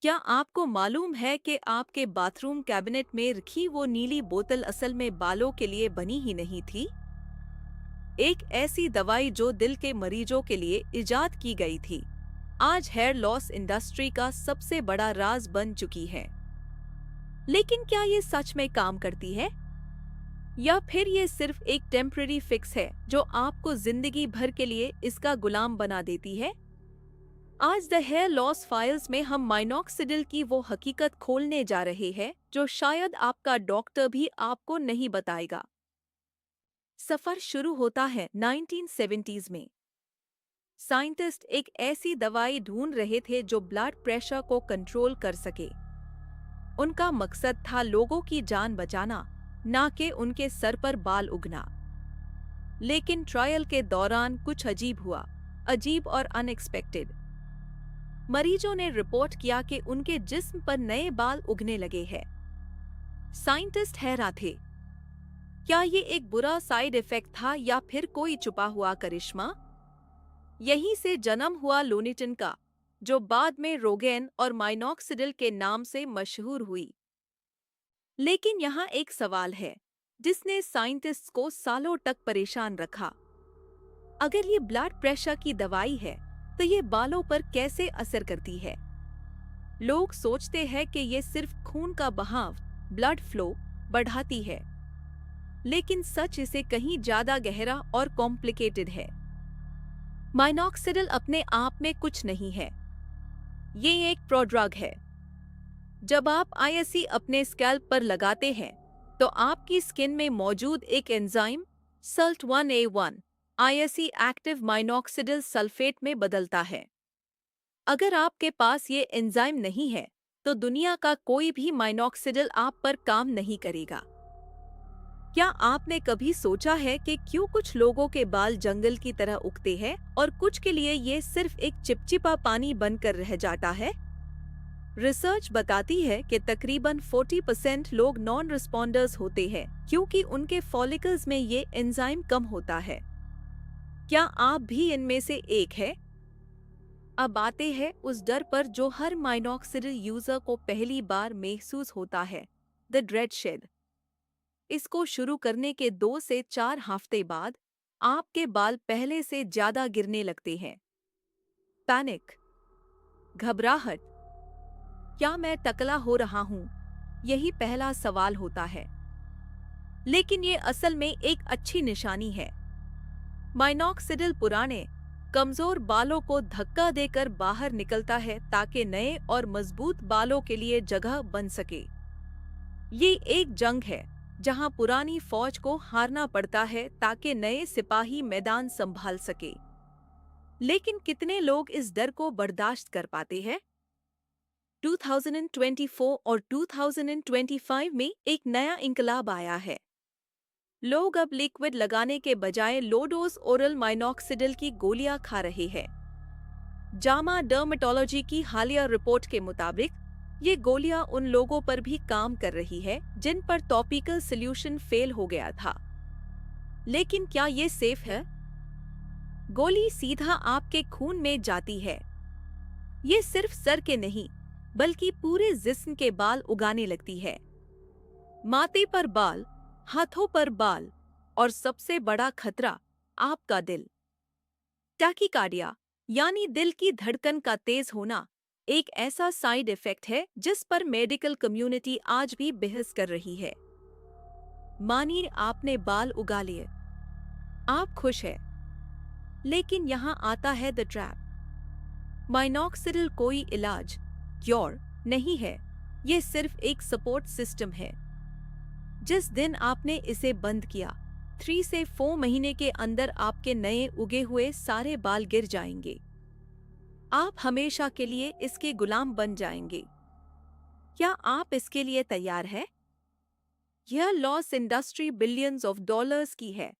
क्या आपको मालूम है कि आपके बाथरूम कैबिनेट में रखी वो नीली बोतल असल में बालों के लिए बनी ही नहीं थी? एक ऐसी दवाई जो दिल के मरीजों के लिए इजाद की गई थी, आज हेयर लॉस इंडस्ट्री का सबसे बड़ा राज बन चुकी है। लेकिन क्या ये सच में काम करती है? या फिर ये सिर्फ एक टेम्पररी फिक्स है जो आपको जिंदगी भर के लिए इसका गुलाम बना देती है? आज द हेयर लॉस फाइल्स में हम माइनॉक्सिडिल की वो हकीकत खोलने जा रहे हैं जो शायद आपका डॉक्टर भी आपको नहीं बताएगा। सफर शुरू होता है 1970s में। साइंटिस्ट एक ऐसी दवाई ढूंढ रहे थे जो ब्लड प्रेशर को कंट्रोल कर सके। उनका मकसद था लोगों की जान बचाना, ना कि उनके सर पर बाल उगना। लेकिन ट्रायल के दौरान कुछ अजीब हुआ, अजीब और अनएक्सपेक्टेड। मरीजों ने रिपोर्ट किया कि उनके जिस्म पर नए बाल उगने लगे हैं। साइंटिस्ट हैरान थे। क्या ये एक बुरा साइड इफेक्ट था या फिर कोई छुपा हुआ करिश्मा? यहीं से जन्म हुआ लोनिटिन का, जो बाद में रोगेन और माइनॉक्सिडिल के नाम से मशहूर हुई। लेकिन यहाँ एक सवाल है जिसने साइंटिस्ट्स को सालों तक परेशान रखा। अगर ये ब्लड प्रेशर की दवाई है तो ये बालों पर कैसे असर करती है? लोग सोचते हैं कि ये सिर्फ खून का बहाव, ब्लड फ्लो बढ़ाती है, लेकिन सच इसे कहीं ज्यादा गहरा और कॉम्प्लिकेटेड है। माइनॉक्सिडिल अपने आप में कुछ नहीं है, ये एक प्रोड्रग है। जब आप आईएसई अपने स्कैल्प पर लगाते हैं तो आपकी स्किन में मौजूद एक एंजाइम SALT1A1 आईएसई एक्टिव माइनॉक्सिडिल सल्फेट में बदलता है। अगर आपके पास ये एंजाइम नहीं है तो दुनिया का कोई भी माइनॉक्सिडिल आप पर काम नहीं करेगा। क्या आपने कभी सोचा है कि क्यों कुछ लोगों के बाल जंगल की तरह उगते हैं और कुछ के लिए ये सिर्फ एक चिपचिपा पानी बनकर रह जाता है? रिसर्च बताती है कि तकरीबन 40% लोग नॉन रिस्पॉन्डर्स होते हैं क्योंकि उनके फॉलिकल्स में ये एंजाइम कम होता है। क्या आप भी इनमें से एक है? अब आते हैं उस डर पर जो हर माइनॉक्सिडिल यूजर को पहली बार महसूस होता है, द ड्रेड शेड। इसको शुरू करने के 2 से 4 हफ्ते बाद आपके बाल पहले से ज्यादा गिरने लगते हैं। पैनिक, घबराहट, क्या मैं टकला हो रहा हूं? यही पहला सवाल होता है। लेकिन ये असल में एक अच्छी निशानी है। माइनॉक्सिडिल पुराने, कमजोर बालों को धक्का देकर बाहर निकलता है ताकि नए और मजबूत बालों के लिए जगह बन सके। ये एक जंग है जहां पुरानी फौज को हारना पड़ता है ताकि नए सिपाही मैदान संभाल सके। लेकिन कितने लोग इस डर को बर्दाश्त कर पाते हैं? 2024 और 2025 में एक नया इंकलाब आया है। लोग अब लिक्विड लगाने के बजाय लो डोज ओरल माइनॉक्सिडिल की गोलियां खा रहे हैं। जामा डर्मेटोलॉजी की हालिया रिपोर्ट के मुताबिक ये गोलियां उन लोगों पर भी काम कर रही है जिन पर टॉपिकल सॉल्यूशन फेल हो गया था। लेकिन क्या ये सेफ है? गोली सीधा आपके खून में जाती है। ये सिर्फ सर के नहीं बल्कि पूरे जिस्म के बाल उगाने लगती है। माथे पर बाल, हाथों पर बाल और सबसे बड़ा खतरा आपका दिल। टैकीकार्डिया यानी दिल की धड़कन का तेज होना एक ऐसा साइड इफेक्ट है जिस पर मेडिकल कम्युनिटी आज भी बहस कर रही है। मानिए आपने बाल उगा लिए, आप खुश हैं, लेकिन यहाँ आता है द ट्रैप। माइनॉक्सिडिल कोई इलाज, क्योर नहीं है, ये सिर्फ एक सपोर्ट सिस्टम है। जिस दिन आपने इसे बंद किया, 3 से 4 महीने के अंदर आपके नए उगे हुए सारे बाल गिर जाएंगे। आप हमेशा के लिए इसके गुलाम बन जाएंगे। क्या आप इसके लिए तैयार हैं? यह loss industry billions of dollars की है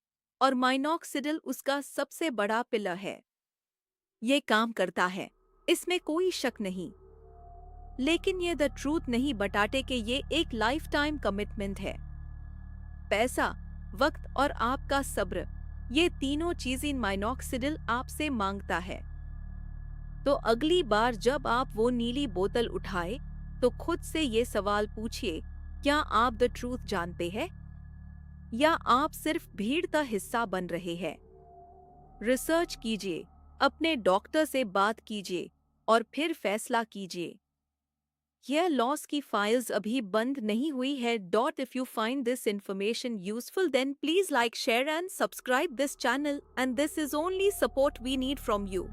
और माइनॉक्सिडिल उसका सबसे बड़ा पिलर है। ये काम करता है, इसमें कोई शक नहीं। लेकिन ये द ट्रूथ नहीं बताते कि ये एक लाइफ टाइम कमिटमेंट है। पैसा, वक्त और आपका सब्र, ये तीनों चीजें माइनॉक्सिडिल आपसे मांगता है। तो अगली बार जब आप वो नीली बोतल उठाए, तो खुद से ये सवाल पूछिए, क्या आप द ट्रूथ जानते हैं या आप सिर्फ भीड़ का हिस्सा बन रहे हैं? रिसर्च कीजिए, अपने डॉक्टर से बात कीजिए और फिर फैसला कीजिए। यह लॉस की फाइल्स अभी बंद नहीं हुई है। Dot if you find this information useful then please like share and subscribe this channel and this is only support we need from you.